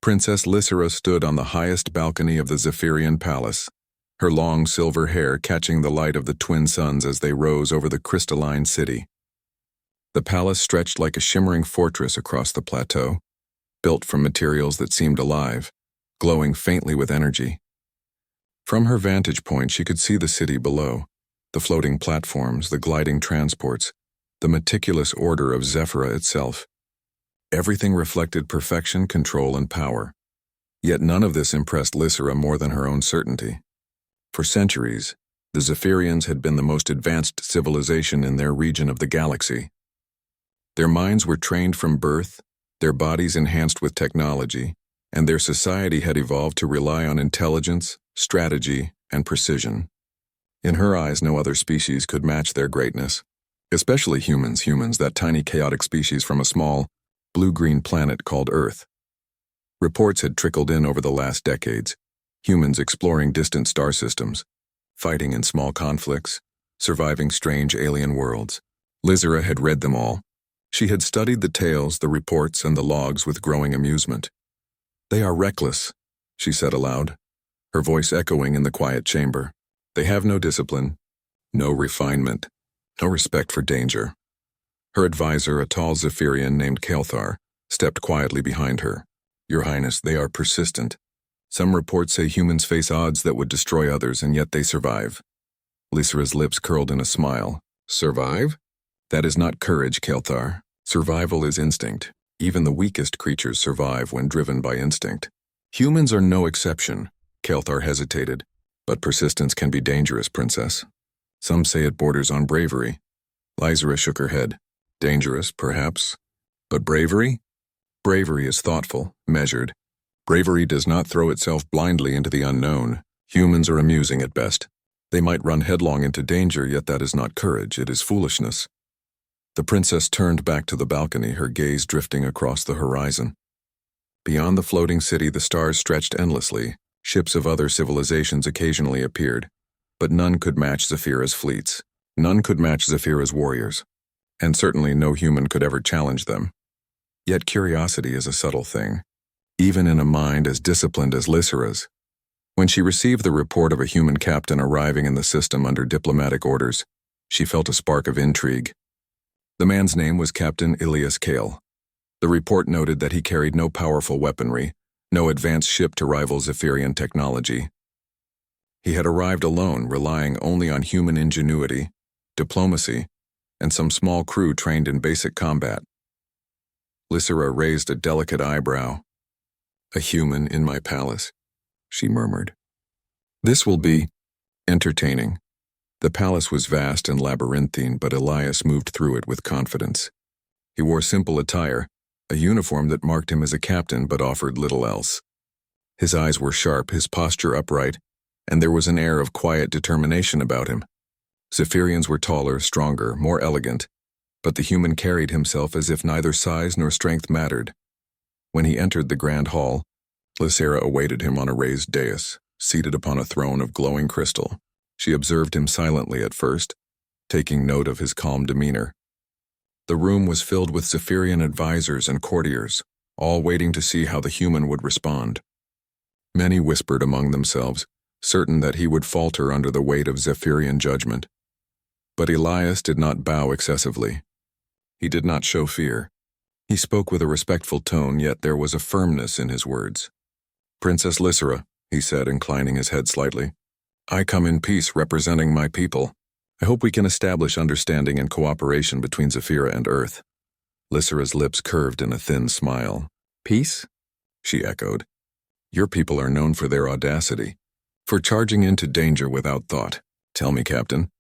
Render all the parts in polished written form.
Princess Lysera stood on the highest balcony of the Zephyrian palace, her long silver hair catching the light of the twin suns as they rose over the crystalline city. The palace stretched like a shimmering fortress across the plateau, built from materials that seemed alive, glowing faintly with energy. From her vantage point, she could see the city below, the floating platforms, the gliding transports, the meticulous order of Zephyra itself. Everything reflected perfection, control, and power. Yet none of this impressed Lysera more than her own certainty. For centuries, the Zephyrians had been the most advanced civilization in their region of the galaxy. Their minds were trained from birth, their bodies enhanced with technology, and their society had evolved to rely on intelligence, strategy, and precision. In her eyes, no other species could match their greatness, especially humans, that tiny chaotic species from a small, blue-green planet called Earth. Reports had trickled in over the last decades, humans exploring distant star systems, fighting in small conflicts, surviving strange alien worlds. Lysera had read them all. She had studied the tales, the reports, and the logs with growing amusement. "They are reckless," she said aloud, her voice echoing in the quiet chamber. "They have no discipline, no refinement, no respect for danger." Her advisor, a tall Zephyrian named Kelthar, stepped quietly behind her. "Your Highness, they are persistent. Some reports say humans face odds that would destroy others, and yet they survive." Lysera's lips curled in a smile. "Survive? That is not courage, Kelthar. Survival is instinct. Even the weakest creatures survive when driven by instinct. Humans are no exception." Kelthar hesitated. "But persistence can be dangerous, Princess. Some say it borders on bravery." Lysera shook her head. "Dangerous, perhaps. But bravery? Bravery is thoughtful, measured. Bravery does not throw itself blindly into the unknown. Humans are amusing at best. They might run headlong into danger, yet that is not courage, it is foolishness." The princess turned back to the balcony, her gaze drifting across the horizon. Beyond the floating city, the stars stretched endlessly. Ships of other civilizations occasionally appeared, but none could match Zephyra's fleets. None could match Zephyra's warriors, and certainly no human could ever challenge them. Yet curiosity is a subtle thing, even in a mind as disciplined as Lysera's. When she received the report of a human captain arriving in the system under diplomatic orders, she felt a spark of intrigue. The man's name was Captain Ilias Kale. The report noted that he carried no powerful weaponry, no advanced ship to rival Zephyrian technology. He had arrived alone, relying only on human ingenuity, diplomacy, and some small crew trained in basic combat. Lysera raised a delicate eyebrow. "A human in my palace," she murmured. "This will be entertaining." The palace was vast and labyrinthine, but Elias moved through it with confidence. He wore simple attire, a uniform that marked him as a captain but offered little else. His eyes were sharp, his posture upright, and there was an air of quiet determination about him. Zephyrians were taller, stronger, more elegant, but the human carried himself as if neither size nor strength mattered. When he entered the grand hall, Lysera awaited him on a raised dais, seated upon a throne of glowing crystal. She observed him silently at first, taking note of his calm demeanor. The room was filled with Zephyrian advisors and courtiers, all waiting to see how the human would respond. Many whispered among themselves, certain that he would falter under the weight of Zephyrian judgment. But Elias did not bow excessively. He did not show fear. He spoke with a respectful tone, yet there was a firmness in his words. "Princess Lysera," he said, inclining his head slightly, "I come in peace representing my people. I hope we can establish understanding and cooperation between Zephyra and Earth." Lysera's lips curved in a thin smile. "Peace?" she echoed. "Your people are known for their audacity, for charging into danger without thought. Tell me, Captain,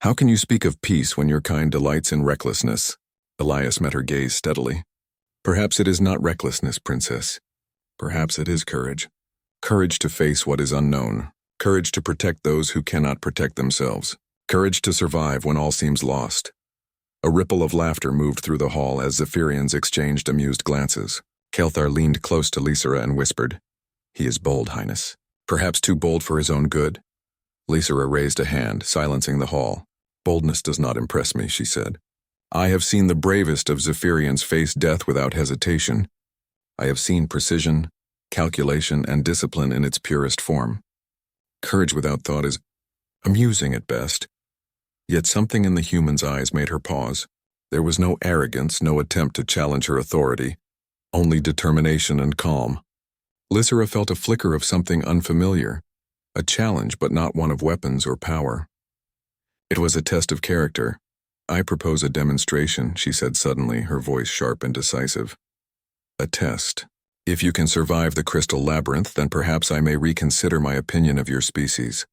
how can you speak of peace when your kind delights in recklessness?" Elias met her gaze steadily. "Perhaps it is not recklessness, Princess. Perhaps it is courage. Courage to face what is unknown. Courage to protect those who cannot protect themselves. Courage to survive when all seems lost." A ripple of laughter moved through the hall as Zephyrians exchanged amused glances. Kelthar leaned close to Lysera and whispered, "He is bold, Highness. Perhaps too bold for his own good." Lysera raised a hand, silencing the hall. "Boldness does not impress me," she said. "I have seen the bravest of Zephyrians face death without hesitation. I have seen precision, calculation, and discipline in its purest form. Courage without thought is amusing at best. Yet something in the human's eyes made her pause. There was no arrogance, no attempt to challenge her authority, only determination and calm. Lysera felt a flicker of something unfamiliar, a challenge but not one of weapons or power. It was a test of character. "I propose a demonstration," she said suddenly, her voice sharp and decisive. "A test. If you can survive the crystal labyrinth, then perhaps I may reconsider my opinion of your species.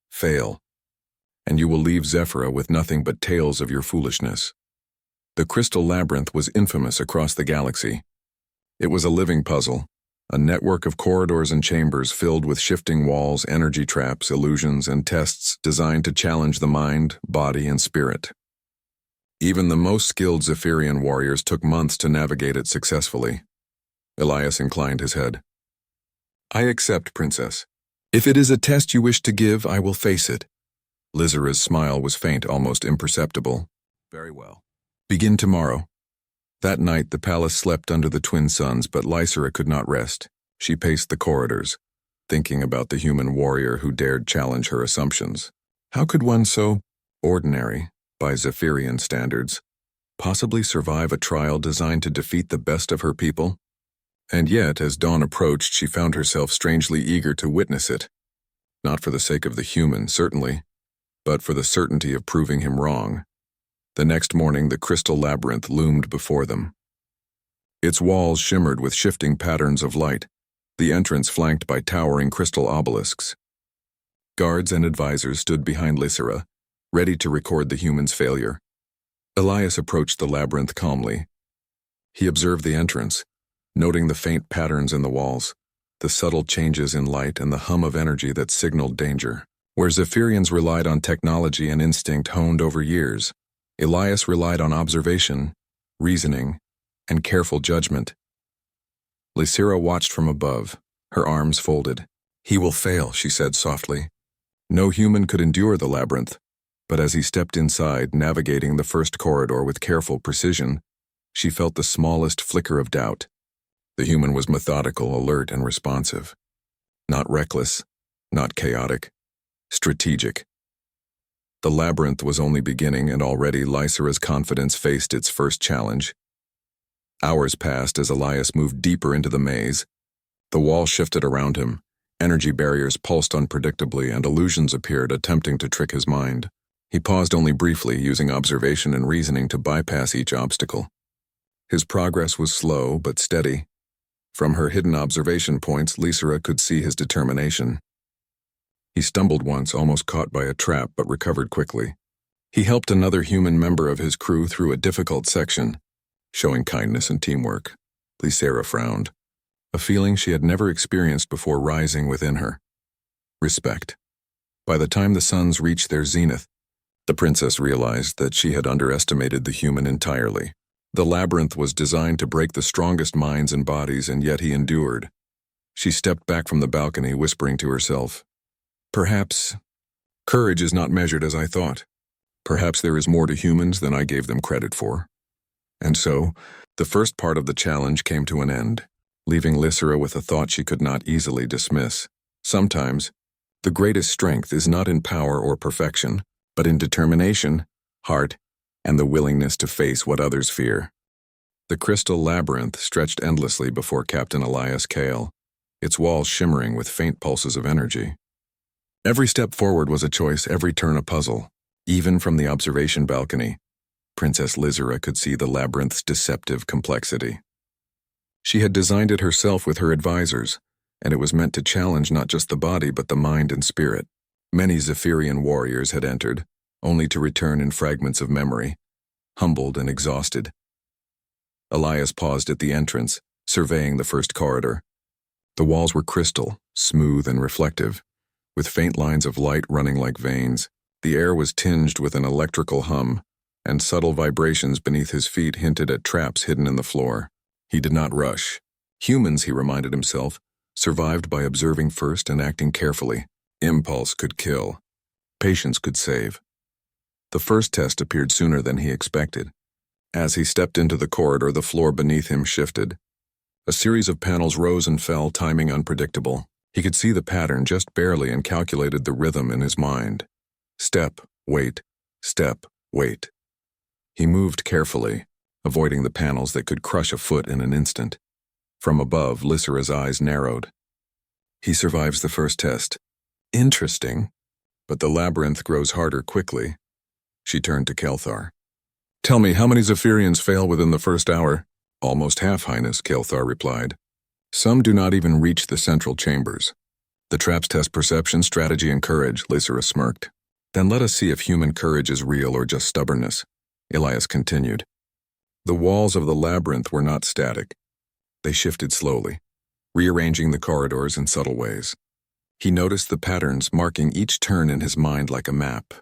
Fail, and you will leave Zephyra with nothing but tales of your foolishness." The crystal labyrinth was infamous across the galaxy. It was a living puzzle, a network of corridors and chambers filled with shifting walls, energy traps, illusions, and tests designed to challenge the mind, body, and spirit. Even the most skilled Zephyrian warriors took months to navigate it successfully. Elias inclined his head. "I accept, Princess. If it is a test you wish to give, I will face it." Lysera's smile was faint, almost imperceptible. "Very well. Begin tomorrow." That night the palace slept under the twin suns, but Lysera could not rest. She paced the corridors, thinking about the human warrior who dared challenge her assumptions. How could one so ordinary, by Zephyrian standards, possibly survive a trial designed to defeat the best of her people? And yet, as dawn approached, she found herself strangely eager to witness it. Not for the sake of the human, certainly, but for the certainty of proving him wrong. The next morning, the crystal labyrinth loomed before them. Its walls shimmered with shifting patterns of light, the entrance flanked by towering crystal obelisks. Guards and advisors stood behind Lysera, ready to record the human's failure. Elias approached the labyrinth calmly. He observed the entrance, noting the faint patterns in the walls, the subtle changes in light, and the hum of energy that signaled danger. Where Zephyrians relied on technology and instinct honed over years, Elias relied on observation, reasoning, and careful judgment. Lysera watched from above, her arms folded. "He will fail," she said softly. No human could endure the labyrinth, but as he stepped inside, navigating the first corridor with careful precision, she felt the smallest flicker of doubt. The human was methodical, alert, and responsive. Not reckless, not chaotic, strategic. The labyrinth was only beginning, and already Lysera's confidence faced its first challenge. Hours passed as Elias moved deeper into the maze. The wall shifted around him, energy barriers pulsed unpredictably, and illusions appeared, attempting to trick his mind. He paused only briefly, using observation and reasoning to bypass each obstacle. His progress was slow but steady. From her hidden observation points, Lysera could see his determination. He stumbled once, almost caught by a trap, but recovered quickly. He helped another human member of his crew through a difficult section, showing kindness and teamwork. Lysera frowned, a feeling she had never experienced before rising within her. Respect. By the time the suns reached their zenith, the princess realized that she had underestimated the human entirely. The labyrinth was designed to break the strongest minds and bodies, and yet he endured. She stepped back from the balcony, whispering to herself, "Perhaps courage is not measured as I thought. Perhaps there is more to humans than I gave them credit for." And so, the first part of the challenge came to an end, leaving Lysera with a thought she could not easily dismiss. Sometimes, the greatest strength is not in power or perfection, but in determination, heart, and the willingness to face what others fear. The crystal labyrinth stretched endlessly before Captain Elias Kale, its walls shimmering with faint pulses of energy. Every step forward was a choice, every turn a puzzle. Even from the observation balcony, Princess Lysera could see the labyrinth's deceptive complexity. She had designed it herself with her advisors, and it was meant to challenge not just the body but the mind and spirit. Many Zephyrian warriors had entered, only to return in fragments of memory, humbled and exhausted. Elias paused at the entrance, surveying the first corridor. The walls were crystal, smooth and reflective, with faint lines of light running like veins. The air was tinged with an electrical hum, and subtle vibrations beneath his feet hinted at traps hidden in the floor. He did not rush. Humans, he reminded himself, survived by observing first and acting carefully. Impulse could kill. Patience could save. The first test appeared sooner than he expected. As he stepped into the corridor, the floor beneath him shifted. A series of panels rose and fell, timing unpredictable. He could see the pattern just barely and calculated the rhythm in his mind. Step, wait, step, wait. He moved carefully, avoiding the panels that could crush a foot in an instant. From above, Lysera's eyes narrowed. He survives the first test. Interesting. But the labyrinth grows harder quickly. She turned to Kelthar. Tell me, how many Zephyrians fail within the first hour? Almost half, Highness, Kelthar replied. Some do not even reach the central chambers. The traps test perception, strategy, and courage, Lysera smirked. Then let us see if human courage is real or just stubbornness, Elias continued. The walls of the labyrinth were not static. They shifted slowly, rearranging the corridors in subtle ways. He noticed the patterns marking each turn in his mind like a map.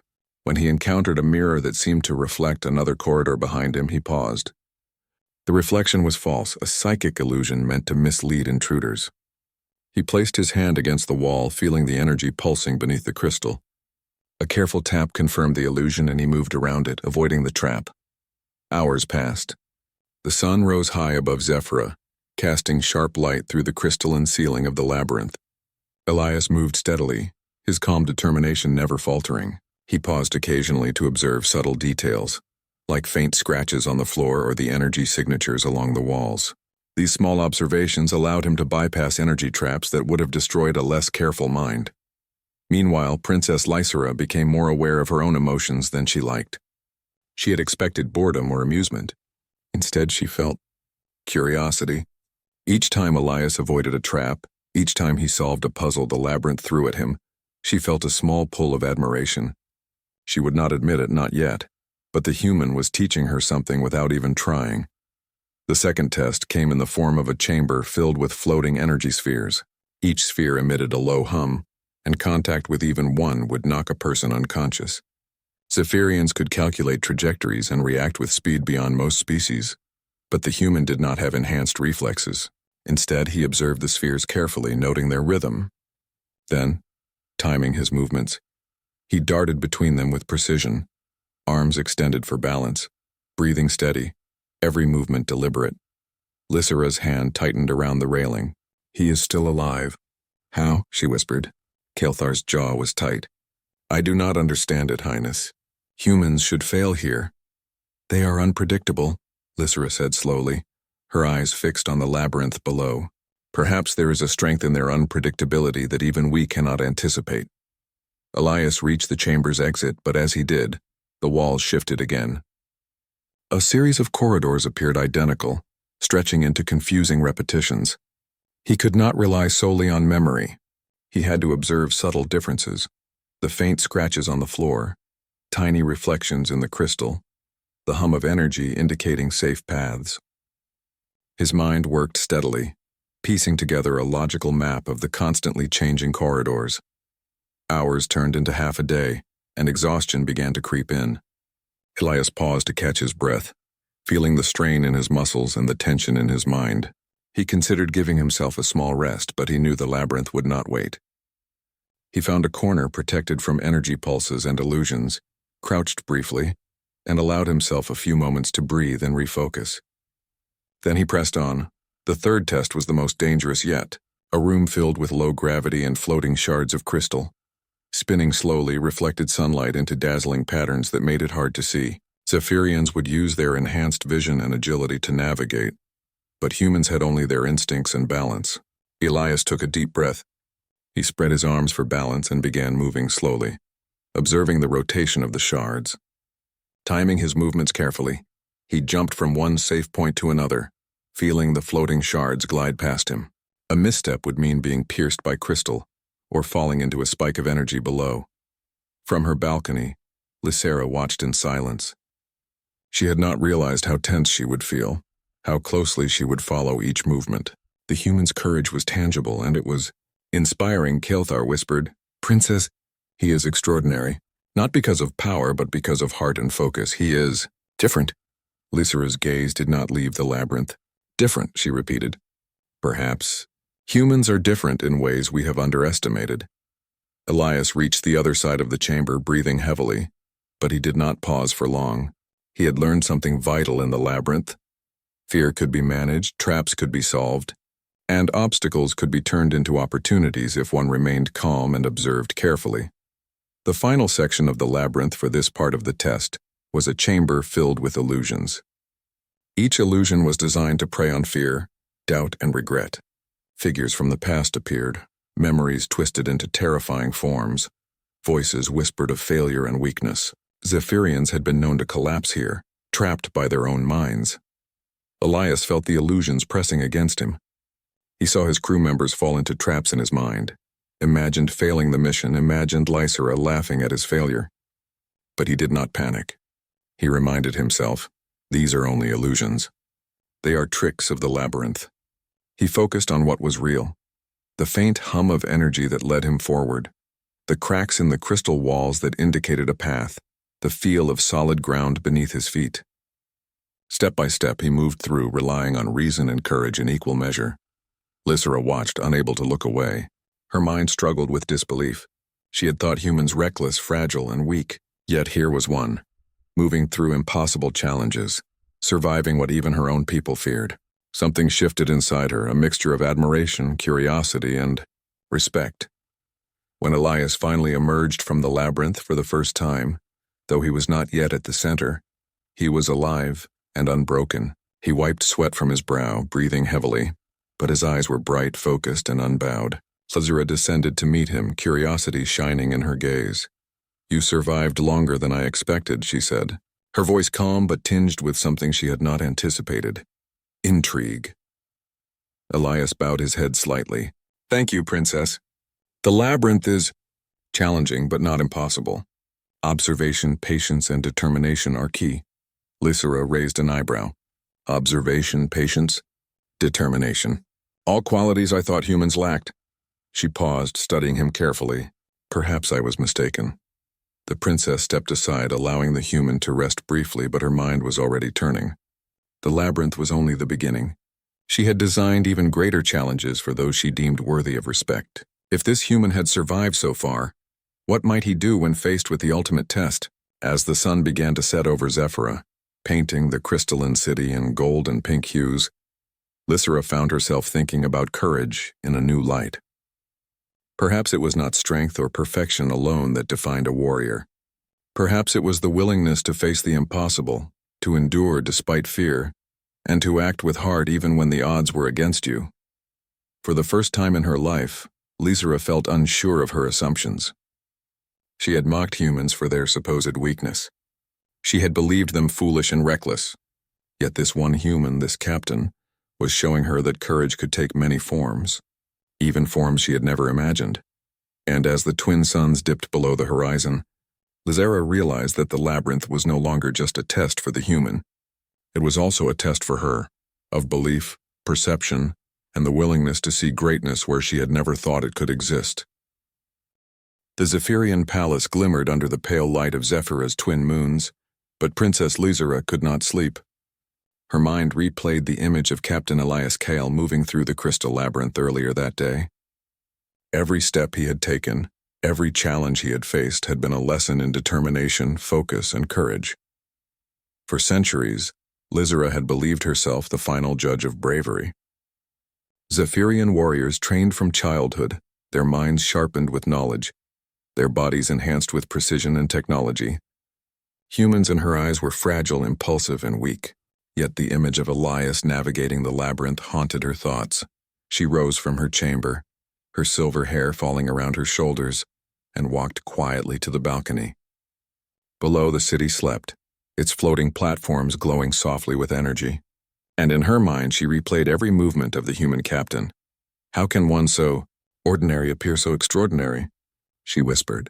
When he encountered a mirror that seemed to reflect another corridor behind him, he paused. The reflection was false, a psychic illusion meant to mislead intruders. He placed his hand against the wall, feeling the energy pulsing beneath the crystal. A careful tap confirmed the illusion, and he moved around it, avoiding the trap. Hours passed. The sun rose high above Zephyra, casting sharp light through the crystalline ceiling of the labyrinth. Elias moved steadily, his calm determination never faltering. He paused occasionally to observe subtle details, like faint scratches on the floor or the energy signatures along the walls. These small observations allowed him to bypass energy traps that would have destroyed a less careful mind. Meanwhile, Princess Lysera became more aware of her own emotions than she liked. She had expected boredom or amusement. Instead, she felt curiosity. Each time Elias avoided a trap, each time he solved a puzzle the labyrinth threw at him, she felt a small pull of admiration. She would not admit it, not yet, but the human was teaching her something without even trying. The second test came in the form of a chamber filled with floating energy spheres. Each sphere emitted a low hum, and contact with even one would knock a person unconscious. Zephyrians could calculate trajectories and react with speed beyond most species, but the human did not have enhanced reflexes. Instead, he observed the spheres carefully, noting their rhythm. Then, timing his movements, he darted between them with precision, arms extended for balance, breathing steady, every movement deliberate. Lysera's hand tightened around the railing. He is still alive. How? She whispered. Kelthar's jaw was tight. I do not understand it, Highness. Humans should fail here. They are unpredictable, Lysera said slowly, her eyes fixed on the labyrinth below. Perhaps there is a strength in their unpredictability that even we cannot anticipate. Elias reached the chamber's exit, but as he did, the walls shifted again. A series of corridors appeared identical, stretching into confusing repetitions. He could not rely solely on memory. He had to observe subtle differences, the faint scratches on the floor, tiny reflections in the crystal, the hum of energy indicating safe paths. His mind worked steadily, piecing together a logical map of the constantly changing corridors. Hours turned into half a day, and exhaustion began to creep in. Elias paused to catch his breath, feeling the strain in his muscles and the tension in his mind. He considered giving himself a small rest, but he knew the labyrinth would not wait. He found a corner protected from energy pulses and illusions, crouched briefly, and allowed himself a few moments to breathe and refocus. Then he pressed on. The third test was the most dangerous yet, a room filled with low gravity and floating shards of crystal. Spinning slowly, reflected sunlight into dazzling patterns that made it hard to see. Zephyrians would use their enhanced vision and agility to navigate, but humans had only their instincts and balance. Elias took a deep breath. He spread his arms for balance and began moving slowly, observing the rotation of the shards. Timing his movements carefully, he jumped from one safe point to another, feeling the floating shards glide past him. A misstep would mean being pierced by crystal, or falling into a spike of energy below. From her balcony, Lysera watched in silence. She had not realized how tense she would feel, how closely she would follow each movement. The human's courage was tangible, and it was inspiring. Kelthar whispered, Princess, he is extraordinary. Not because of power, but because of heart and focus. He is different. Lysera's gaze did not leave the labyrinth. Different, she repeated. Perhaps. Humans are different in ways we have underestimated. Elias reached the other side of the chamber, breathing heavily, but he did not pause for long. He had learned something vital in the labyrinth. Fear could be managed, traps could be solved, and obstacles could be turned into opportunities if one remained calm and observed carefully. The final section of the labyrinth for this part of the test was a chamber filled with illusions. Each illusion was designed to prey on fear, doubt, and regret. Figures from the past appeared, memories twisted into terrifying forms. Voices whispered of failure and weakness. Zephyrians had been known to collapse here, trapped by their own minds. Elias felt the illusions pressing against him. He saw his crew members fall into traps in his mind, imagined failing the mission, imagined Lysera laughing at his failure. But he did not panic. He reminded himself, these are only illusions. They are tricks of the labyrinth. He focused on what was real, the faint hum of energy that led him forward, the cracks in the crystal walls that indicated a path, the feel of solid ground beneath his feet. Step by step he moved through, relying on reason and courage in equal measure. Lysera watched, unable to look away. Her mind struggled with disbelief. She had thought humans reckless, fragile, and weak. Yet here was one, moving through impossible challenges, surviving what even her own people feared. Something shifted inside her, a mixture of admiration, curiosity, and respect. When Elias finally emerged from the labyrinth for the first time, though he was not yet at the center, he was alive and unbroken. He wiped sweat from his brow, breathing heavily, but his eyes were bright, focused, and unbowed. Lysera descended to meet him, curiosity shining in her gaze. "You survived longer than I expected," she said, her voice calm but tinged with something she had not anticipated. Intrigue. Elias bowed his head slightly. "Thank you, Princess. The labyrinth is challenging but not impossible. Observation, patience, and determination are key." Lysera raised an eyebrow. "Observation, patience, determination. All qualities I thought humans lacked." She paused, studying him carefully. "Perhaps I was mistaken." The princess stepped aside, allowing the human to rest briefly, but her mind was already turning. The labyrinth was only the beginning. She had designed even greater challenges for those she deemed worthy of respect. If this human had survived so far, what might he do when faced with the ultimate test? As the sun began to set over Zephyra, painting the crystalline city in gold and pink hues, Lysera found herself thinking about courage in a new light. Perhaps it was not strength or perfection alone that defined a warrior. Perhaps it was the willingness to face the impossible, to endure despite fear, and to act with heart even when the odds were against you. For the first time in her life, Lysera felt unsure of her assumptions. She had mocked humans for their supposed weakness. She had believed them foolish and reckless. Yet this one human, this captain, was showing her that courage could take many forms, even forms she had never imagined. And as the twin suns dipped below the horizon, Lysera realized that the labyrinth was no longer just a test for the human. It was also a test for her, of belief, perception, and the willingness to see greatness where she had never thought it could exist. The Zephyrian palace glimmered under the pale light of Zephyra's twin moons, but Princess Lysera could not sleep. Her mind replayed the image of Captain Elias Kale moving through the crystal labyrinth earlier that day. Every step he had taken, every challenge he had faced had been a lesson in determination, focus, and courage. For centuries, Lysera had believed herself the final judge of bravery. Zephyrian warriors trained from childhood, their minds sharpened with knowledge, their bodies enhanced with precision and technology. Humans in her eyes were fragile, impulsive, and weak. Yet the image of Elias navigating the labyrinth haunted her thoughts. She rose from her chamber, her silver hair falling around her shoulders, and walked quietly to the balcony. Below, the city slept, its floating platforms glowing softly with energy. And in her mind, she replayed every movement of the human captain. "How can one so ordinary appear so extraordinary?" she whispered.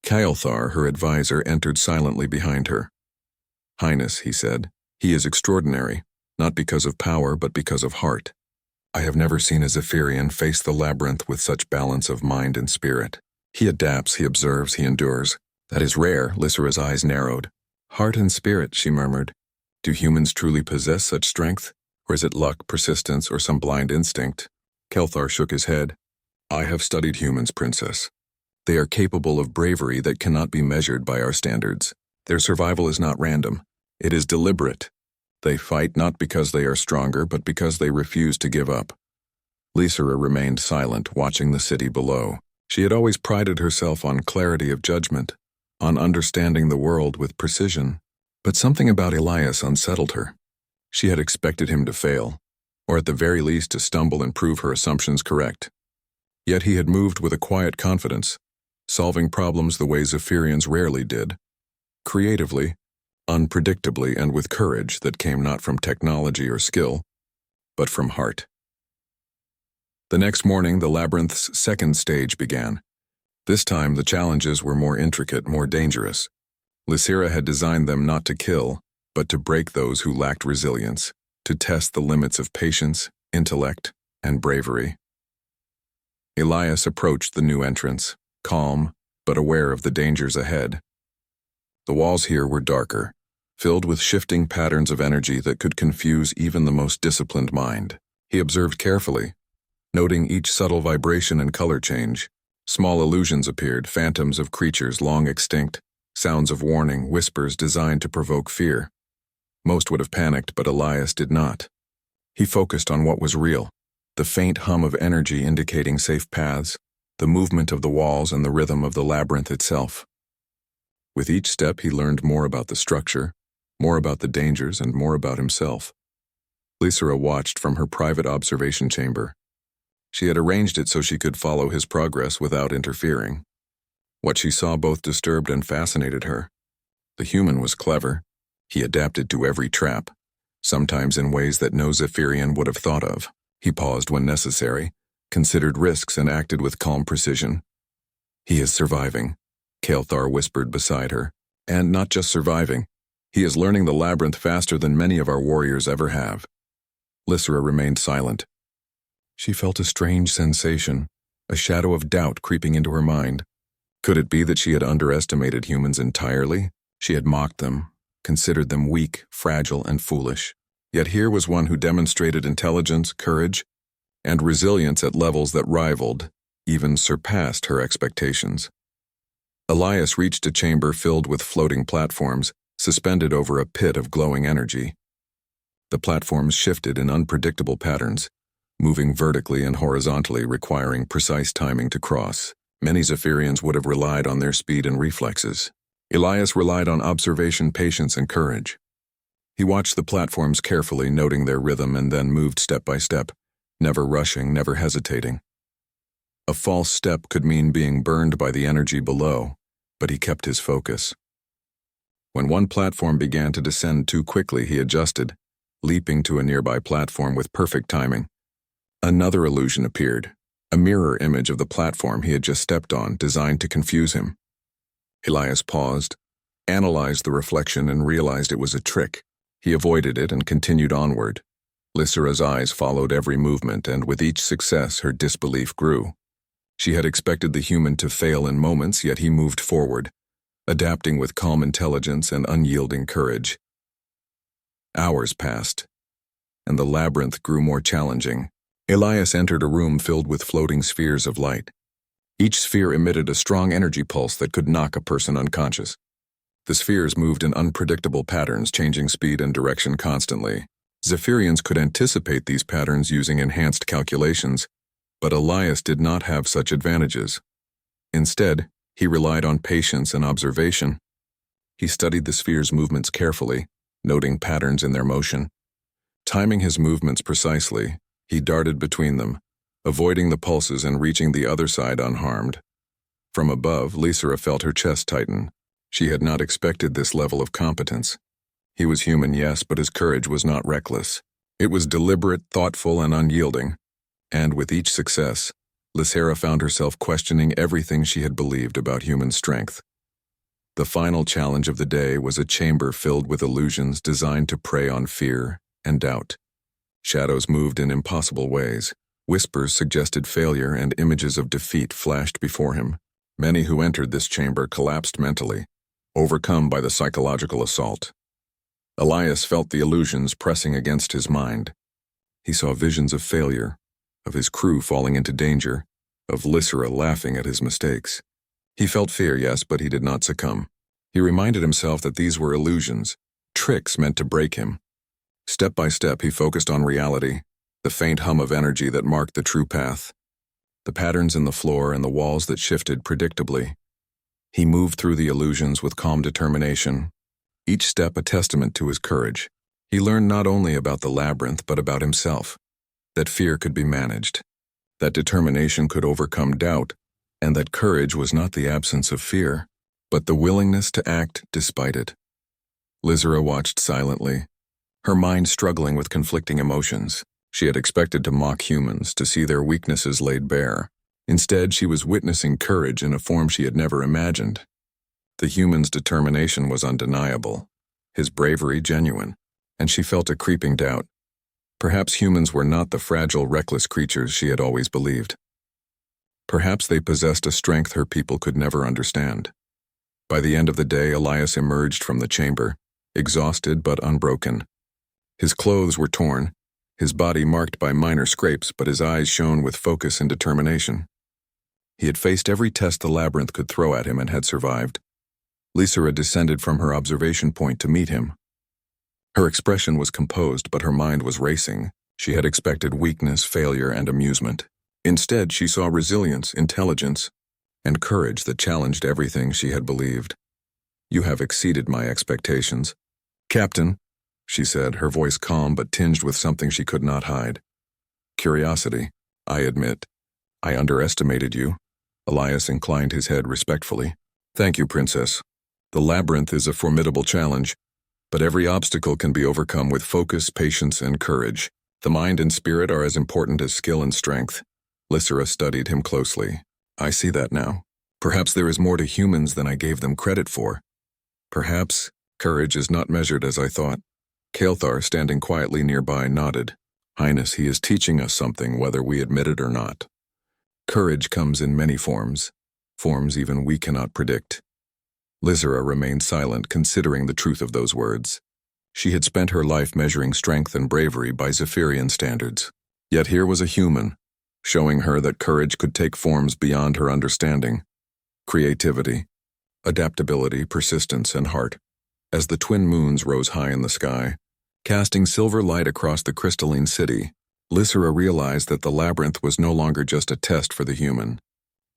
Kael'thar, her advisor, entered silently behind her. "Highness," he said, "he is extraordinary, not because of power but because of heart. I have never seen a Zephyrian face the labyrinth with such balance of mind and spirit. He adapts, he observes, he endures. That is rare." Lysera's eyes narrowed. "Heart and spirit," she murmured. "Do humans truly possess such strength? Or is it luck, persistence, or some blind instinct?" Kael'thar shook his head. "I have studied humans, Princess. They are capable of bravery that cannot be measured by our standards. Their survival is not random. It is deliberate. They fight not because they are stronger, but because they refuse to give up. Lysera remained silent, watching the city below. She had always prided herself on clarity of judgment, on understanding the world with precision. But something about Elias unsettled her. She had expected him to fail, or at the very least to stumble and prove her assumptions correct. Yet he had moved with a quiet confidence, solving problems the way Zephyrians rarely did, creatively, unpredictably, and with courage that came not from technology or skill, but from heart. The next morning, the labyrinth's second stage began. This time, the challenges were more intricate, more dangerous. Lysera had designed them not to kill, but to break those who lacked resilience, to test the limits of patience, intellect, and bravery. Elias approached the new entrance, calm, but aware of the dangers ahead. The walls here were darker, filled with shifting patterns of energy that could confuse even the most disciplined mind. He observed carefully, noting each subtle vibration and color change. Small illusions appeared, phantoms of creatures long extinct, sounds of warning, whispers designed to provoke fear. Most would have panicked, but Elias did not. He focused on what was real, the faint hum of energy indicating safe paths, the movement of the walls, and the rhythm of the labyrinth itself. With each step, he learned more about the structure, more about the dangers, and more about himself. Lysera watched from her private observation chamber. She had arranged it so she could follow his progress without interfering. What she saw both disturbed and fascinated her. The human was clever. He adapted to every trap, sometimes in ways that no Zephyrian would have thought of. He paused when necessary, considered risks, and acted with calm precision. "He is surviving," Kael'thar whispered beside her. "And not just surviving. He is learning the labyrinth faster than many of our warriors ever have." Lysera remained silent. She felt a strange sensation, a shadow of doubt creeping into her mind. Could it be that she had underestimated humans entirely? She had mocked them, considered them weak, fragile, and foolish. Yet here was one who demonstrated intelligence, courage, and resilience at levels that rivaled, even surpassed her expectations. Elias reached a chamber filled with floating platforms, suspended over a pit of glowing energy. The platforms shifted in unpredictable patterns, moving vertically and horizontally, requiring precise timing to cross. Many Zephyrians would have relied on their speed and reflexes. Elias relied on observation, patience, and courage. He watched the platforms carefully, noting their rhythm, and then moved step by step, never rushing, never hesitating. A false step could mean being burned by the energy below, but he kept his focus. When one platform began to descend too quickly, he adjusted, leaping to a nearby platform with perfect timing. Another illusion appeared, a mirror image of the platform he had just stepped on, designed to confuse him. Elias paused, analyzed the reflection, and realized it was a trick. He avoided it and continued onward. Lysera's eyes followed every movement, and with each success her disbelief grew. She had expected the human to fail in moments, yet he moved forward, adapting with calm intelligence and unyielding courage. Hours passed, and the labyrinth grew more challenging. Elias entered a room filled with floating spheres of light. Each sphere emitted a strong energy pulse that could knock a person unconscious. The spheres moved in unpredictable patterns, changing speed and direction constantly. Zephyrians could anticipate these patterns using enhanced calculations, but Elias did not have such advantages. Instead, he relied on patience and observation. He studied the spheres' movements carefully, noting patterns in their motion. Timing his movements precisely, he darted between them, avoiding the pulses and reaching the other side unharmed. From above, Lysera felt her chest tighten. She had not expected this level of competence. He was human, yes, but his courage was not reckless. It was deliberate, thoughtful, and unyielding. And with each success, Lysera found herself questioning everything she had believed about human strength. The final challenge of the day was a chamber filled with illusions designed to prey on fear and doubt. Shadows moved in impossible ways. Whispers suggested failure, and images of defeat flashed before him. Many who entered this chamber collapsed mentally, overcome by the psychological assault. Elias felt the illusions pressing against his mind. He saw visions of failure, of his crew falling into danger, of Lysera laughing at his mistakes. He felt fear, yes, but he did not succumb. He reminded himself that these were illusions, tricks meant to break him. Step by step, he focused on reality, the faint hum of energy that marked the true path, the patterns in the floor and the walls that shifted predictably. He moved through the illusions with calm determination, each step a testament to his courage. He learned not only about the labyrinth but about himself, that fear could be managed, that determination could overcome doubt, and that courage was not the absence of fear, but the willingness to act despite it. Lysera watched silently, her mind struggling with conflicting emotions. She had expected to mock humans, to see their weaknesses laid bare. Instead, she was witnessing courage in a form she had never imagined. The human's determination was undeniable, his bravery genuine, and she felt a creeping doubt. Perhaps humans were not the fragile, reckless creatures she had always believed. Perhaps they possessed a strength her people could never understand. By the end of the day, Elias emerged from the chamber, exhausted but unbroken. His clothes were torn, his body marked by minor scrapes, but his eyes shone with focus and determination. He had faced every test the labyrinth could throw at him and had survived. Lysera descended from her observation point to meet him. Her expression was composed, but her mind was racing. She had expected weakness, failure, and amusement. Instead, she saw resilience, intelligence, and courage that challenged everything she had believed. "You have exceeded my expectations, Captain," she said, her voice calm but tinged with something she could not hide. "Curiosity, I admit. I underestimated you." Elias inclined his head respectfully. "Thank you, Princess. The labyrinth is a formidable challenge, but every obstacle can be overcome with focus, patience, and courage. The mind and spirit are as important as skill and strength." Lysera studied him closely. "I see that now. Perhaps there is more to humans than I gave them credit for. Perhaps courage is not measured as I thought." Kael'thar, standing quietly nearby, nodded. "Highness, he is teaching us something, whether we admit it or not. Courage comes in many forms even we cannot predict." Lysera remained silent, considering the truth of those words. She had spent her life measuring strength and bravery by Zephyrian standards. Yet here was a human, showing her that courage could take forms beyond her understanding. Creativity, adaptability, persistence, and heart. As the twin moons rose high in the sky, casting silver light across the crystalline city, Lysera realized that the labyrinth was no longer just a test for the human.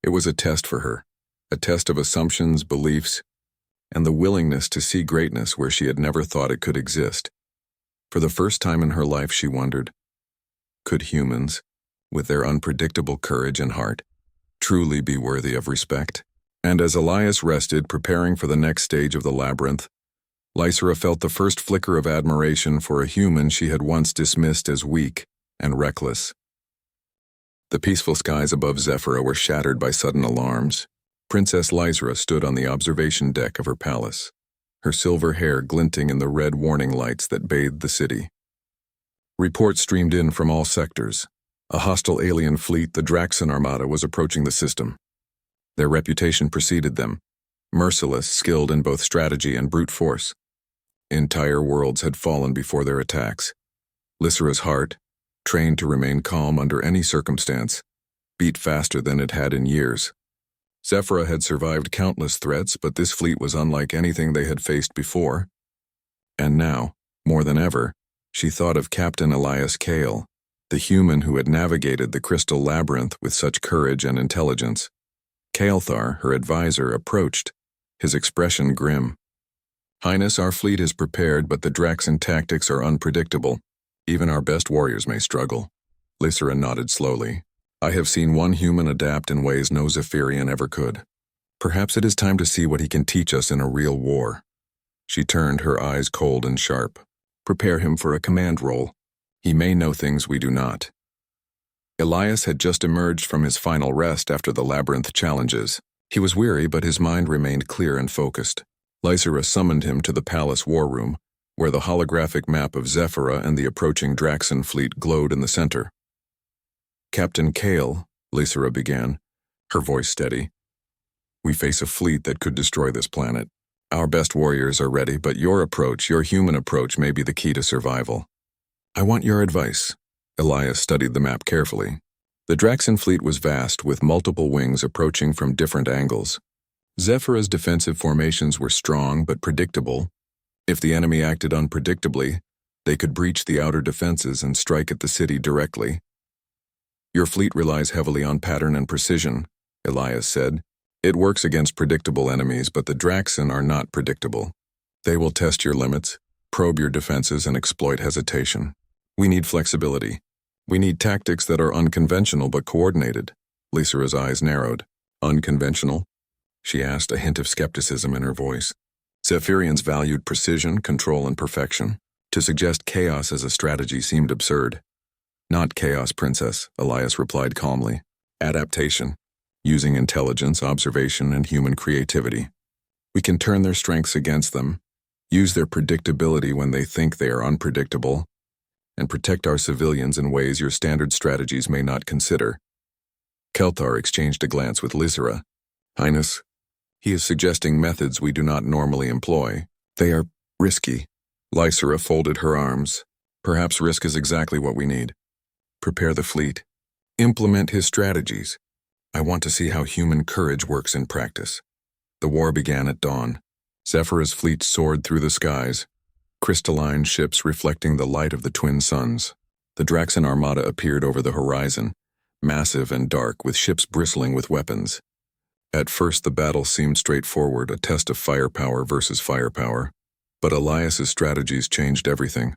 It was a test for her, a test of assumptions, beliefs, and the willingness to see greatness where she had never thought it could exist. For the first time in her life, she wondered, could humans, with their unpredictable courage and heart, truly be worthy of respect? And as Elias rested, preparing for the next stage of the labyrinth, Lysera felt the first flicker of admiration for a human she had once dismissed as weak and reckless. The peaceful skies above Zephyra were shattered by sudden alarms. Princess Lysera stood on the observation deck of her palace, her silver hair glinting in the red warning lights that bathed the city. Reports streamed in from all sectors. A hostile alien fleet, the Draxan Armada, was approaching the system. Their reputation preceded them, merciless, skilled in both strategy and brute force. Entire worlds had fallen before their attacks. Lysera's heart, trained to remain calm under any circumstance, beat faster than it had in years. Zephyra had survived countless threats, but this fleet was unlike anything they had faced before. And now, more than ever, she thought of Captain Elias Kael, the human who had navigated the crystal labyrinth with such courage and intelligence. Kael'thar, her advisor, approached, his expression grim. "Highness, our fleet is prepared, but the Draxan tactics are unpredictable. Even our best warriors may struggle." Lysera nodded slowly. "I have seen one human adapt in ways no Zephyrian ever could. Perhaps it is time to see what he can teach us in a real war." She turned, her eyes cold and sharp. "Prepare him for a command role. He may know things we do not." Elias had just emerged from his final rest after the labyrinth challenges. He was weary, but his mind remained clear and focused. Lysera summoned him to the palace war room, where the holographic map of Zephyra and the approaching Draxan fleet glowed in the center. "Captain Kael," Lysera began, her voice steady, "we face a fleet that could destroy this planet. Our best warriors are ready, but your approach, your human approach, may be the key to survival. I want your advice." Elias studied the map carefully. The Draxan fleet was vast, with multiple wings approaching from different angles. Zephyra's defensive formations were strong but predictable. If the enemy acted unpredictably, They could breach the outer defenses and strike at the city directly. Your fleet relies heavily on pattern and precision, Elias said. It works against predictable enemies, but the Draxen are not predictable. They will test your limits, probe your defenses, and exploit hesitation. We need flexibility. We need tactics that are unconventional but coordinated. Lysera's eyes narrowed. Unconventional? She asked, a hint of skepticism in her voice. Zephyrians valued precision, control, and perfection. To suggest chaos as a strategy seemed absurd. Not chaos, Princess, Elias replied calmly. Adaptation, using intelligence, observation, and human creativity. We can turn their strengths against them, use their predictability when they think they are unpredictable, and protect our civilians in ways your standard strategies may not consider. Kelthar exchanged a glance with Lysera. Highness, he is suggesting methods we do not normally employ. They are risky. Lysera folded her arms. Perhaps risk is exactly what we need. Prepare the fleet. Implement his strategies. I want to see how human courage works in practice. The war began at dawn. Zephyra's fleet soared through the skies, crystalline ships reflecting the light of the twin suns. The Draxen armada appeared over the horizon, massive and dark, with ships bristling with weapons. At first the battle seemed straightforward, a test of firepower versus firepower. But Elias's strategies changed everything.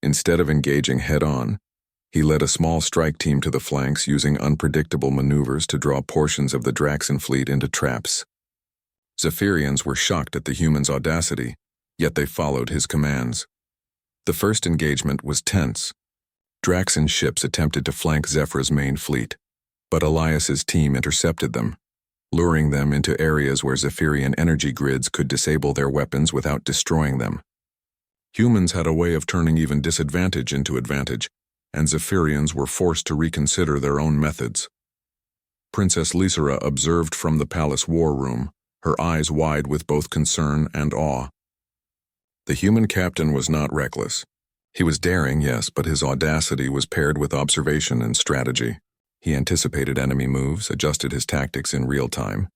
Instead of engaging head-on, he led a small strike team to the flanks, using unpredictable maneuvers to draw portions of the Draxen fleet into traps. Zephyrians were shocked at the humans' audacity, yet they followed his commands. The first engagement was tense. Draxen ships attempted to flank Zephyra's main fleet, but Elias's team intercepted them, luring them into areas where Zephyrian energy grids could disable their weapons without destroying them. Humans had a way of turning even disadvantage into advantage, and Zephyrians were forced to reconsider their own methods. Princess Lysera observed from the palace war room, her eyes wide with both concern and awe. The human captain was not reckless. He was daring, yes, but his audacity was paired with observation and strategy. He anticipated enemy moves, adjusted his tactics in real time,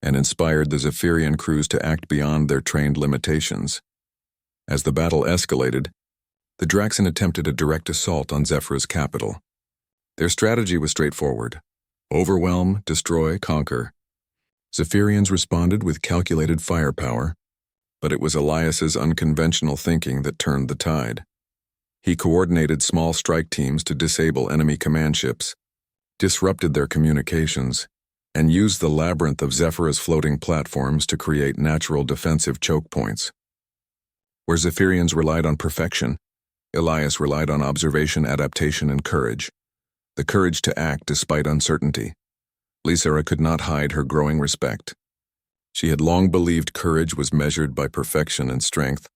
and inspired the Zephyrian crews to act beyond their trained limitations. As the battle escalated, the Draxen attempted a direct assault on Zephyra's capital. Their strategy was straightforward. Overwhelm, destroy, conquer. Zephyrians responded with calculated firepower, but it was Elias's unconventional thinking that turned the tide. He coordinated small strike teams to disable enemy command ships, disrupted their communications, and used the labyrinth of Zephyra's floating platforms to create natural defensive choke points. Where Zephyrians relied on perfection, Elias relied on observation, adaptation, and courage. The courage to act despite uncertainty. Lysera could not hide her growing respect. She had long believed courage was measured by perfection and strength,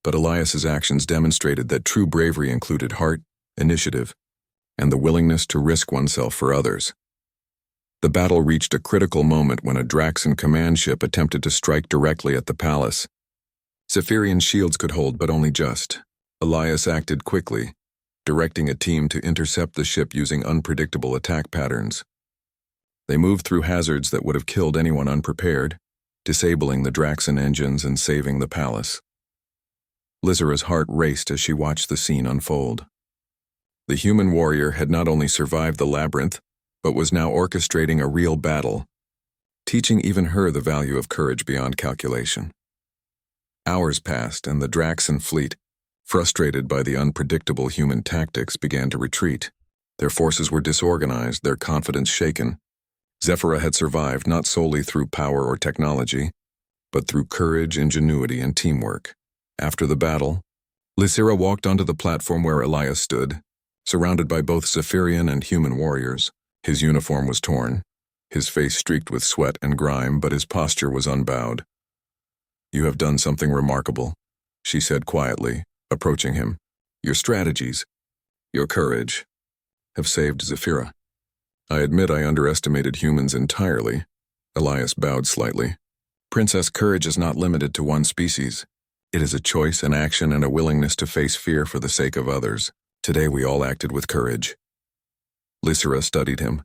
but Elias's actions demonstrated that true bravery included heart, initiative, and the willingness to risk oneself for others. The battle reached a critical moment when a Draxen command ship attempted to strike directly at the palace. Zephyrian shields could hold, but only just. Elias acted quickly, directing a team to intercept the ship using unpredictable attack patterns. They moved through hazards that would have killed anyone unprepared, disabling the Draxen engines and saving the palace. Lysera's heart raced as she watched the scene unfold. The human warrior had not only survived the labyrinth, but was now orchestrating a real battle, teaching even her the value of courage beyond calculation. Hours passed, and the Draxen fleet, frustrated by the unpredictable human tactics, began to retreat. Their forces were disorganized, their confidence shaken. Zephyra had survived not solely through power or technology, but through courage, ingenuity, and teamwork. After the battle, Lysera walked onto the platform where Elias stood, surrounded by both Zephyrian and human warriors. His uniform was torn, his face streaked with sweat and grime, but his posture was unbowed. "You have done something remarkable," she said quietly, approaching him. "Your strategies, your courage, have saved Zephyra." "I admit I underestimated humans entirely." Elias bowed slightly. "Princess, courage is not limited to one species. It is a choice, an action, and a willingness to face fear for the sake of others. Today we all acted with courage." Lysera studied him,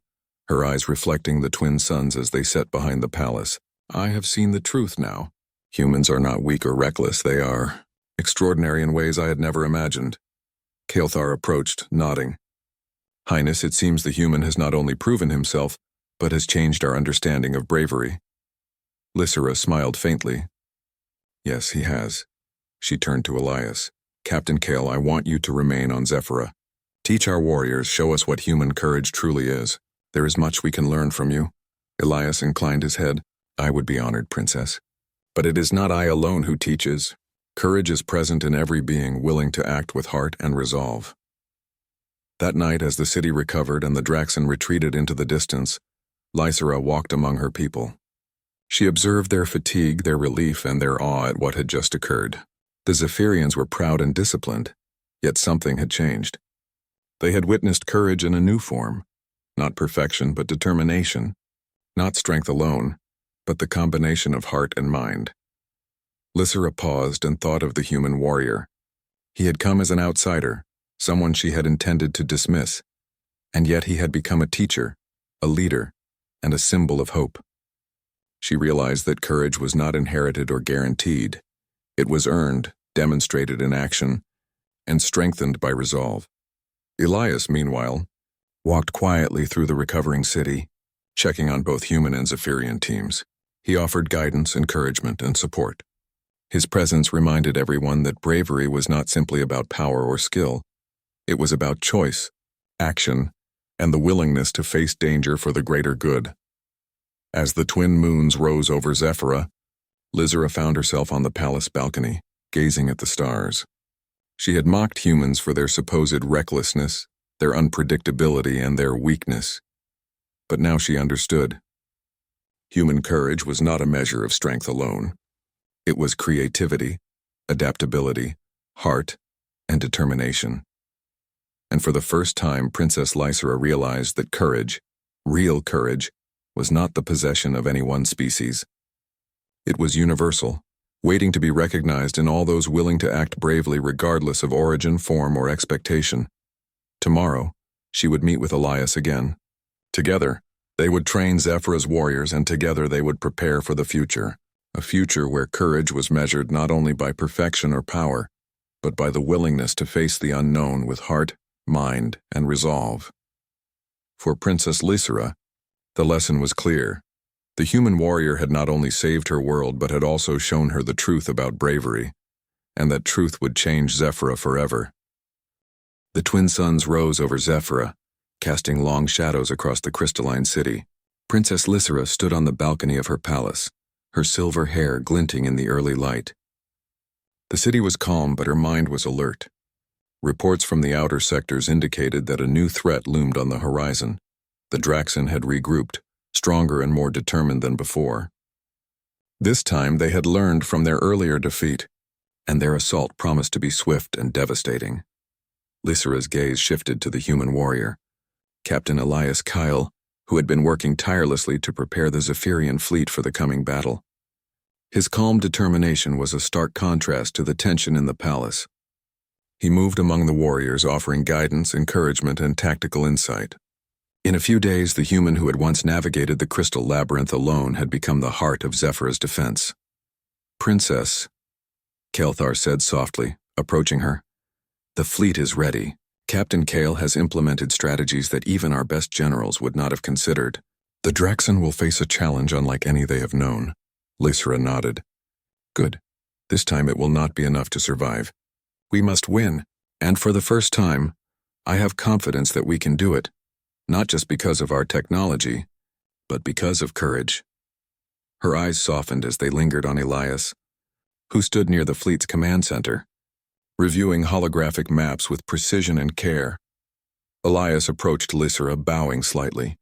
her eyes reflecting the twin suns as they sat behind the palace. "I have seen the truth now. Humans are not weak or reckless, they are extraordinary in ways I had never imagined. Kael'thar approached, nodding. Highness, it seems the human has not only proven himself, but has changed our understanding of bravery. Lysera smiled faintly. Yes, he has. She turned to Elias. Captain Kael, I want you to remain on Zephyrah. Teach our warriors, show us what human courage truly is. There is much we can learn from you. Elias inclined his head. I would be honored, Princess. But it is not I alone who teaches. Courage is present in every being willing to act with heart and resolve. That night, as the city recovered and the Draxen retreated into the distance, Lysera walked among her people. She observed their fatigue, their relief, and their awe at what had just occurred. The Zephyrians were proud and disciplined, yet something had changed. They had witnessed courage in a new form, not perfection but determination, not strength alone, but the combination of heart and mind. Lysera paused and thought of the human warrior. He had come as an outsider, someone she had intended to dismiss, and yet he had become a teacher, a leader, and a symbol of hope. She realized that courage was not inherited or guaranteed. It was earned, demonstrated in action, and strengthened by resolve. Elias, meanwhile, walked quietly through the recovering city, checking on both human and Zephyrian teams. He offered guidance, encouragement, and support. His presence reminded everyone that bravery was not simply about power or skill. It was about choice, action, and the willingness to face danger for the greater good. As the twin moons rose over Zephyrah, Lysera found herself on the palace balcony, gazing at the stars. She had mocked humans for their supposed recklessness, their unpredictability, and their weakness. But now she understood. Human courage was not a measure of strength alone. It was creativity, adaptability, heart, and determination. And for the first time, Princess Lysera realized that courage, real courage, was not the possession of any one species. It was universal, waiting to be recognized in all those willing to act bravely regardless of origin, form, or expectation. Tomorrow, she would meet with Elias again. Together, they would train Zephyrah's warriors, and together they would prepare for the future, a future where courage was measured not only by perfection or power, but by the willingness to face the unknown with heart, mind, and resolve. For Princess Lysera, the lesson was clear. The human warrior had not only saved her world but had also shown her the truth about bravery, and that truth would change Zephyrah forever. The twin suns rose over Zephyrah, casting long shadows across the crystalline city. Princess Lysera stood on the balcony of her palace, her silver hair glinting in the early light. The city was calm, but her mind was alert. Reports from the outer sectors indicated that a new threat loomed on the horizon. The Draxen had regrouped, stronger and more determined than before. This time they had learned from their earlier defeat, and their assault promised to be swift and devastating. Lysera's gaze shifted to the human warrior, Captain Elias Kyle, who had been working tirelessly to prepare the Zephyrian fleet for the coming battle. His calm determination was a stark contrast to the tension in the palace. He moved among the warriors, offering guidance, encouragement, and tactical insight. In a few days, the human who had once navigated the crystal labyrinth alone had become the heart of Zephyrah's defense. Princess, Kael'thar said softly, approaching her. The fleet is ready. Captain Kael has implemented strategies that even our best generals would not have considered. The Draxen will face a challenge unlike any they have known. Lysera nodded. Good. This time it will not be enough to survive. We must win, and for the first time, I have confidence that we can do it. Not just because of our technology, but because of courage. Her eyes softened as they lingered on Elias, who stood near the fleet's command center, reviewing holographic maps with precision and care. Elias approached Lysera, bowing slightly.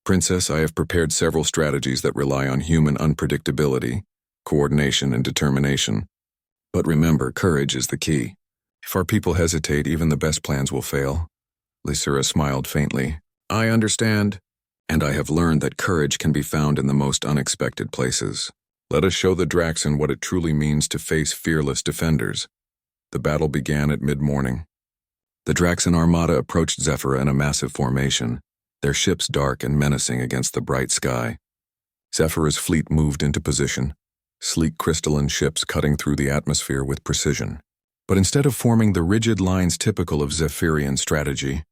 Princess, I have prepared several strategies that rely on human unpredictability, coordination, and determination. But remember, courage is the key. If our people hesitate, even the best plans will fail. Lysera smiled faintly. I understand, and I have learned that courage can be found in the most unexpected places. Let us show the Draxen what it truly means to face fearless defenders. The battle began at mid-morning. The Draxen armada approached Zephyrah in a massive formation, their ships dark and menacing against the bright sky. Zephyrah's fleet moved into position, sleek crystalline ships cutting through the atmosphere with precision. But instead of forming the rigid lines typical of Zephyrian strategy,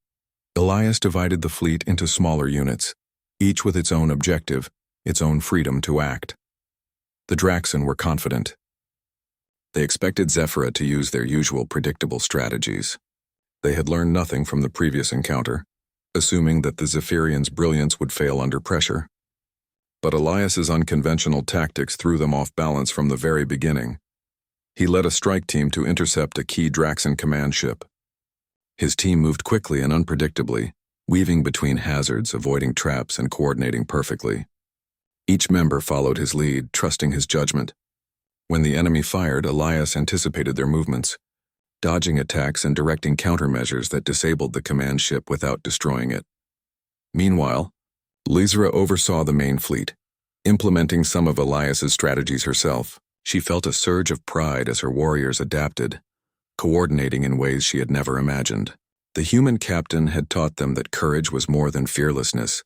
Elias divided the fleet into smaller units, each with its own objective, its own freedom to act. The Draxan were confident. They expected Zephyra to use their usual predictable strategies. They had learned nothing from the previous encounter, assuming that the Zephyrians' brilliance would fail under pressure. But Elias's unconventional tactics threw them off balance from the very beginning. He led a strike team to intercept a key Draxan command ship. His team moved quickly and unpredictably, weaving between hazards, avoiding traps, and coordinating perfectly. Each member followed his lead, trusting his judgment. When the enemy fired, Elias anticipated their movements, dodging attacks and directing countermeasures that disabled the command ship without destroying it. Meanwhile, Lysra oversaw the main fleet, implementing some of Elias's strategies herself. She felt a surge of pride as her warriors adapted, coordinating in ways she had never imagined. The human captain had taught them that courage was more than fearlessness.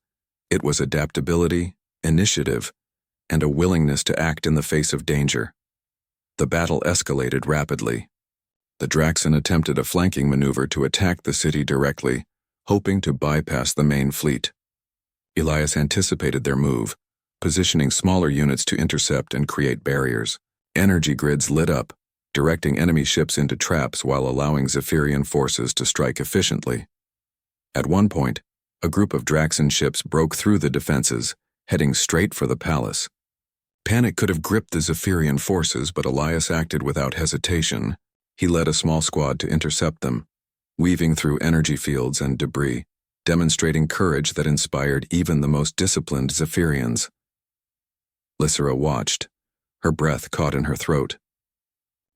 It was adaptability, initiative, and a willingness to act in the face of danger. The battle escalated rapidly. The Draxan attempted a flanking maneuver to attack the city directly, hoping to bypass the main fleet. Elias anticipated their move, positioning smaller units to intercept and create barriers. Energy grids lit up, directing enemy ships into traps while allowing Zephyrian forces to strike efficiently. At one point, a group of Draxan ships broke through the defenses, heading straight for the palace. Panic could have gripped the Zephyrian forces, but Elias acted without hesitation. He led a small squad to intercept them, weaving through energy fields and debris, demonstrating courage that inspired even the most disciplined Zephyrians. Lysra watched, her breath caught in her throat.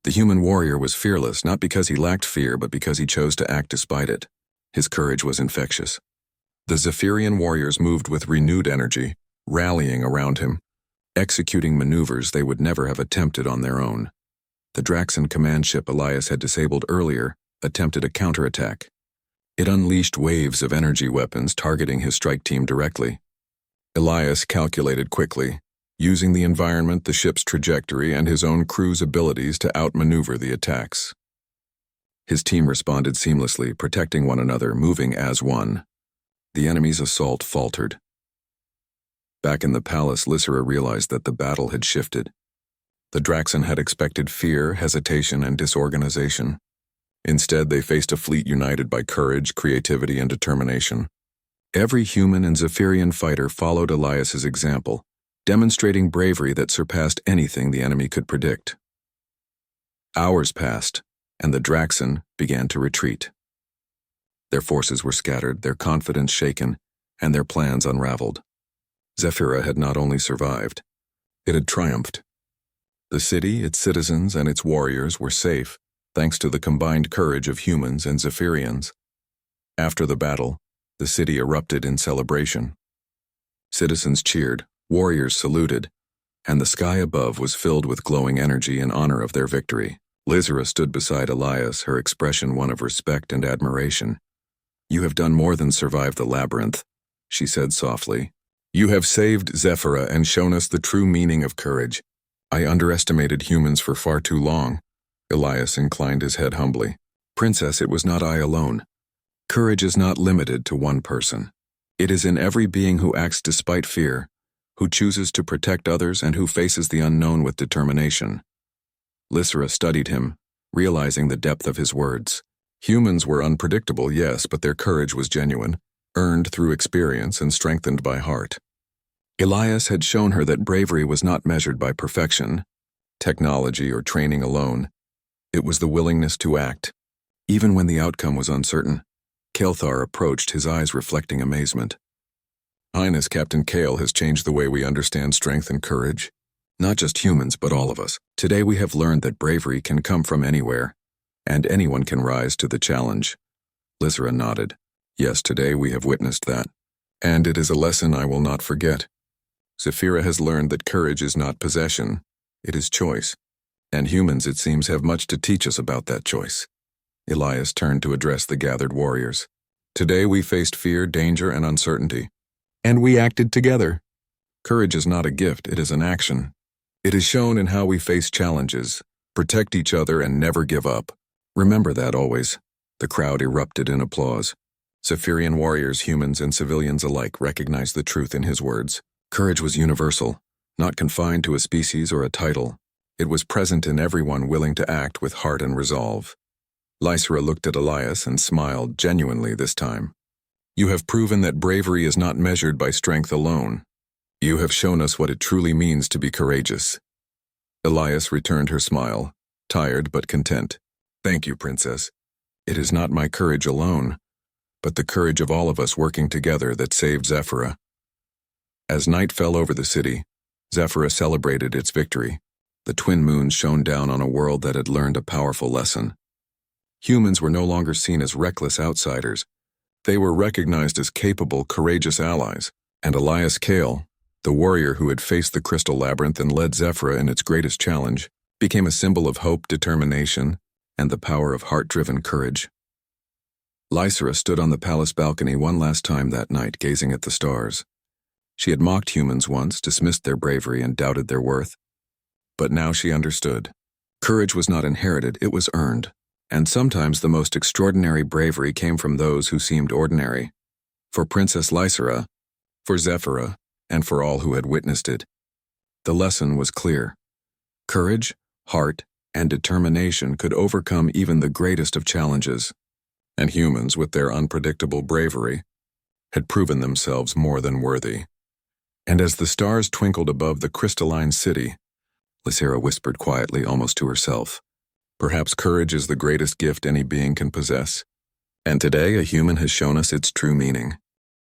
The human warrior was fearless, not because he lacked fear, but because he chose to act despite it. His courage was infectious. The Zephyrian warriors moved with renewed energy, rallying around him, executing maneuvers they would never have attempted on their own. The Draxan command ship Elias had disabled earlier attempted a counterattack. It unleashed waves of energy weapons targeting his strike team directly. Elias calculated quickly, using the environment, the ship's trajectory, and his own crew's abilities to outmaneuver the attacks. His team responded seamlessly, protecting one another, moving as one. The enemy's assault faltered. Back in the palace, Lysra realized that the battle had shifted. The Draxan had expected fear, hesitation, and disorganization. Instead, they faced a fleet united by courage, creativity, and determination. Every human and Zephyrian fighter followed Elias's example, demonstrating bravery that surpassed anything the enemy could predict. Hours passed, and the Draxan began to retreat. Their forces were scattered, their confidence shaken, and their plans unraveled. Zephyra had not only survived, it had triumphed. The city, its citizens, and its warriors were safe, thanks to the combined courage of humans and Zephyrians. After the battle, the city erupted in celebration. Citizens cheered, warriors saluted, and the sky above was filled with glowing energy in honor of their victory. Lysra stood beside Elias, her expression one of respect and admiration. "You have done more than survive the labyrinth," she said softly. "You have saved Zephyra and shown us the true meaning of courage. I underestimated humans for far too long." Elias inclined his head humbly. "Princess, it was not I alone. Courage is not limited to one person. It is in every being who acts despite fear, who chooses to protect others, and who faces the unknown with determination." Lysra studied him, realizing the depth of his words. Humans were unpredictable, yes, but their courage was genuine, earned through experience and strengthened by heart. Elias had shown her that bravery was not measured by perfection, technology, or training alone. It was the willingness to act, even when the outcome was uncertain. Kael'thar approached, his eyes reflecting amazement. "Highness, Captain Kael has changed the way we understand strength and courage. Not just humans, but all of us. Today we have learned that bravery can come from anywhere, and anyone can rise to the challenge." Lysra nodded. "Yes, today we have witnessed that, and it is a lesson I will not forget. Zephyra has learned that courage is not possession, it is choice. And humans, it seems, have much to teach us about that choice." Elias turned to address the gathered warriors. "Today we faced fear, danger, and uncertainty. And we acted together. Courage is not a gift, it is an action. It is shown in how we face challenges, protect each other, and never give up. Remember that always. The crowd erupted in applause. Zephyrian warriors, humans, and civilians alike recognized the truth in his words. Courage was universal, not confined to a species or a title. It was present in everyone willing to act with heart and resolve. Lysera looked at Elias and smiled genuinely this time. You have proven that bravery is not measured by strength alone. You have shown us what it truly means to be courageous. Elias returned her smile, tired but content. Thank you, Princess. It is not my courage alone, but the courage of all of us working together that saved Zephyra. As night fell over the city, Zephyra celebrated its victory. The twin moons shone down on a world that had learned a powerful lesson. Humans were no longer seen as reckless outsiders. They were recognized as capable, courageous allies, and Elias Kale, the warrior who had faced the Crystal Labyrinth and led Zephyra in its greatest challenge, became a symbol of hope, determination, and the power of heart-driven courage. Lysera stood on the palace balcony one last time that night, gazing at the stars. She had mocked humans once, dismissed their bravery, and doubted their worth. But now she understood. Courage was not inherited, it was earned. And sometimes the most extraordinary bravery came from those who seemed ordinary. For Princess Lysera, for Zephyra, and for all who had witnessed it, the lesson was clear. Courage, heart, and determination could overcome even the greatest of challenges, and humans, with their unpredictable bravery, had proven themselves more than worthy. And as the stars twinkled above the crystalline city, Lysera whispered quietly, almost to herself, perhaps courage is the greatest gift any being can possess, and today a human has shown us its true meaning.